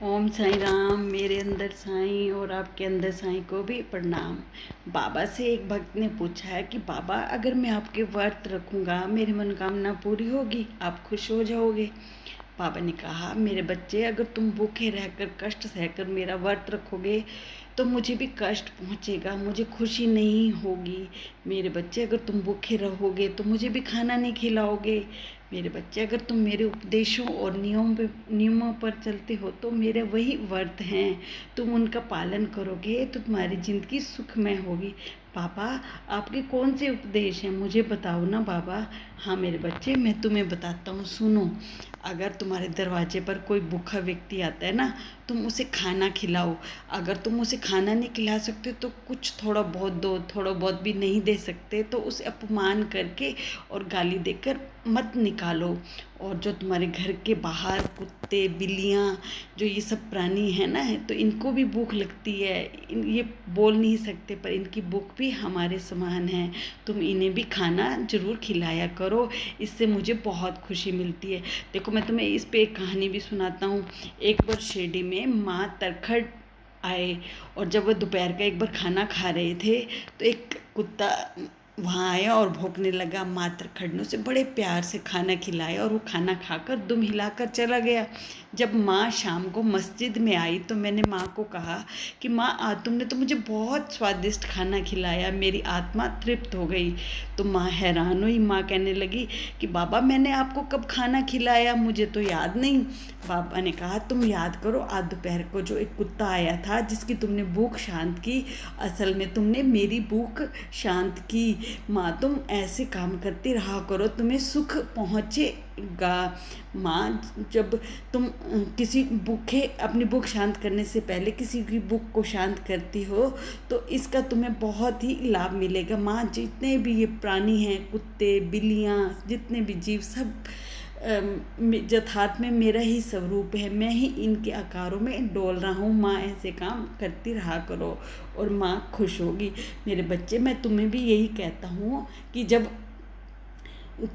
ओम साईं राम। मेरे अंदर साईं और आपके अंदर साईं को भी प्रणाम। बाबा से एक भक्त ने पूछा है कि बाबा, अगर मैं आपके व्रत रखूँगा मेरी मनोकामना पूरी होगी, आप खुश हो जाओगे। बाबा ने कहा, मेरे बच्चे, अगर तुम भूखे रहकर कष्ट सहकर मेरा व्रत रखोगे तो मुझे भी कष्ट पहुँचेगा, मुझे खुशी नहीं होगी। मेरे बच्चे, अगर तुम भूखे रहोगे तो मुझे भी खाना नहीं खिलाओगे। मेरे बच्चे, अगर तुम मेरे उपदेशों और नियमों पर चलते हो तो मेरे वही व्रत हैं, तुम उनका पालन करोगे तो तुम्हारी ज़िंदगी सुखमय होगी। पापा, आपके कौन से उपदेश हैं, मुझे बताओ ना बाबा। हाँ मेरे बच्चे, मैं तुम्हें बताता हूँ, सुनो। अगर तुम्हारे दरवाजे पर कोई भूखा व्यक्ति आता है ना, तुम उसे खाना खिलाओ। अगर तुम उसे खाना नहीं खिला सकते तो कुछ थोड़ा बहुत दो, थोड़ा बहुत भी नहीं दे सकते तो उसे अपमान करके और गाली देकर मत निकालो। और जो तुम्हारे घर के बाहर कुत्ते बिल्लियाँ, जो ये सब प्राणी हैं ना, तो इनको भी भूख लगती है। ये बोल नहीं सकते पर इनकी भूख भी हमारे समान है। तुम इन्हें भी खाना जरूर खिलाया करो, इससे मुझे बहुत खुशी मिलती है। देखो, मैं तुम्हें इस पे एक कहानी भी सुनाता हूँ। एक बार शिरडी में माँ तरखड़ आए और जब वह दोपहर का एक बार खाना खा रहे थे तो एक कुत्ता वहाँ आया और भौंकने लगा। माँ तरखड़ ने उसे बड़े प्यार से खाना खिलाया और वो खाना खाकर दुम हिलाकर चला गया। जब माँ शाम को मस्जिद में आई तो मैंने माँ को कहा कि माँ, आज तुमने तो मुझे बहुत स्वादिष्ट खाना खिलाया, मेरी आत्मा तृप्त हो गई। तो माँ हैरान हुई। माँ कहने लगी कि बाबा, मैंने आपको कब खाना खिलाया, मुझे तो याद नहीं। बाबा ने कहा, तुम याद करो, आज दोपहर को जो एक कुत्ता आया था जिसकी तुमने भूख शांत की, असल में तुमने मेरी भूख शांत की। माँ, तुम ऐसे काम करती रहा करो, तुम्हें सुख पहुँचेगा। माँ, जब तुम किसी भूखे अपनी भूख शांत करने से पहले किसी की भूख को शांत करती हो तो इसका तुम्हें बहुत ही लाभ मिलेगा। माँ, जितने भी ये प्राणी हैं, कुत्ते बिल्लियाँ, जितने भी जीव, सब यथार्थ में मेरा ही स्वरूप है, मैं ही इनके आकारों में डोल रहा हूँ। माँ, ऐसे काम करती रहा करो और माँ खुश होगी। मेरे बच्चे, मैं तुम्हें भी यही कहता हूँ कि जब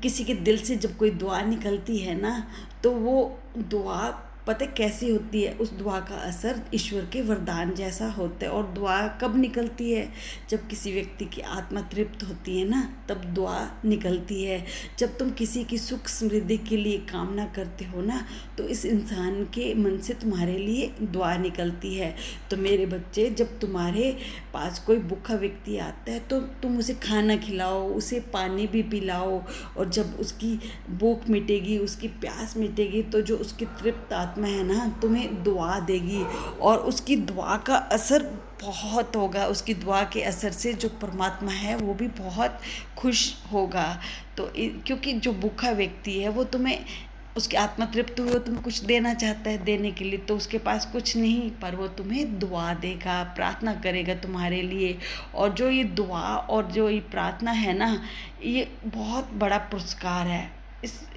किसी के दिल से जब कोई दुआ निकलती है ना, तो वो दुआ पता कैसी होती है, उस दुआ का असर ईश्वर के वरदान जैसा होता है। और दुआ कब निकलती है? जब किसी व्यक्ति की आत्मा तृप्त होती है ना, तब दुआ निकलती है। जब तुम किसी की सुख समृद्धि के लिए कामना करते हो ना, तो इस इंसान के मन से तुम्हारे लिए दुआ निकलती है। तो मेरे बच्चे, जब तुम्हारे पास कोई भूखा व्यक्ति आता है तो तुम उसे खाना खिलाओ, उसे पानी भी पिलाओ। और जब उसकी भूख मिटेगी, उसकी प्यास मिटेगी, तो जो उसकी तृप्त आत्मा है ना, तुम्हें दुआ देगी और उसकी दुआ का असर बहुत होगा। उसकी दुआ के असर से जो परमात्मा है वो भी बहुत खुश होगा। तो क्योंकि जो भूखा व्यक्ति है वो तुम्हें, उसकी आत्मा तृप्त हुई हो, तुम्हें कुछ देना चाहता है, देने के लिए तो उसके पास कुछ नहीं, पर वो तुम्हें दुआ देगा, प्रार्थना करेगा तुम्हारे लिए। और जो ये दुआ और जो ये प्रार्थना है ना, ये बहुत बड़ा पुरस्कार है।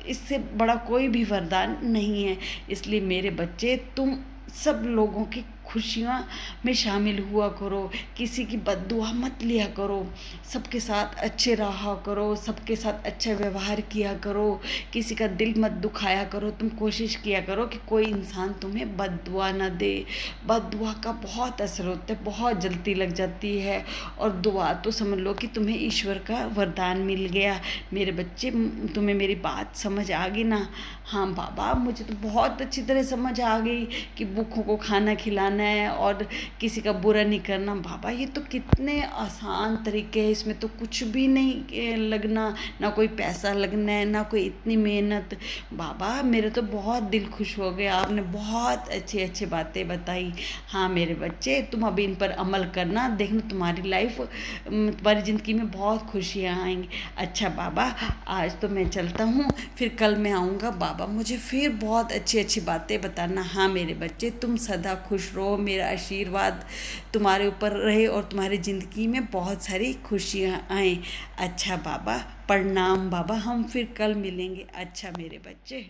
इससे बड़ा कोई भी वरदान नहीं है। इसलिए मेरे बच्चे, तुम सब लोगों की खुशियाँ में शामिल हुआ करो, किसी की बद्दुआ मत लिया करो, सबके साथ अच्छे रहा करो, सबके साथ अच्छा व्यवहार किया करो, किसी का दिल मत दुखाया करो। तुम कोशिश किया करो कि कोई इंसान तुम्हें बद्दुआ ना दे। बद्दुआ का बहुत असर होता है, बहुत जल्दी लग जाती है। और दुआ तो समझ लो कि तुम्हें ईश्वर का वरदान मिल गया। मेरे बच्चे, तुम्हें मेरी बात समझ आ गई ना? हाँ बाबा, मुझे तो बहुत अच्छी तरह समझ आ गई कि भूखों को खाना खिलाना है और किसी का बुरा नहीं करना। बाबा, ये तो कितने आसान तरीके हैं, इसमें तो कुछ भी नहीं लगना, ना कोई पैसा लगना है, ना कोई इतनी मेहनत। बाबा, मेरे तो बहुत दिल खुश हो गया, आपने बहुत अच्छी अच्छी बातें बताई। हाँ मेरे बच्चे, तुम अभी इन पर अमल करना, देखना तुम्हारी लाइफ, तुम्हारी ज़िंदगी में बहुत खुशियाँ आएंगी। अच्छा बाबा, आज तो मैं चलता हूँ, फिर कल मैं आऊँगा। बाबा, मुझे फिर बहुत अच्छी अच्छी बातें बताना। हाँ मेरे बच्चे, तुम सदा खुश रहो, मेरा आशीर्वाद तुम्हारे ऊपर रहे और तुम्हारी ज़िंदगी में बहुत सारी खुशियाँ आएँ। अच्छा बाबा, प्रणाम बाबा, हम फिर कल मिलेंगे। अच्छा मेरे बच्चे।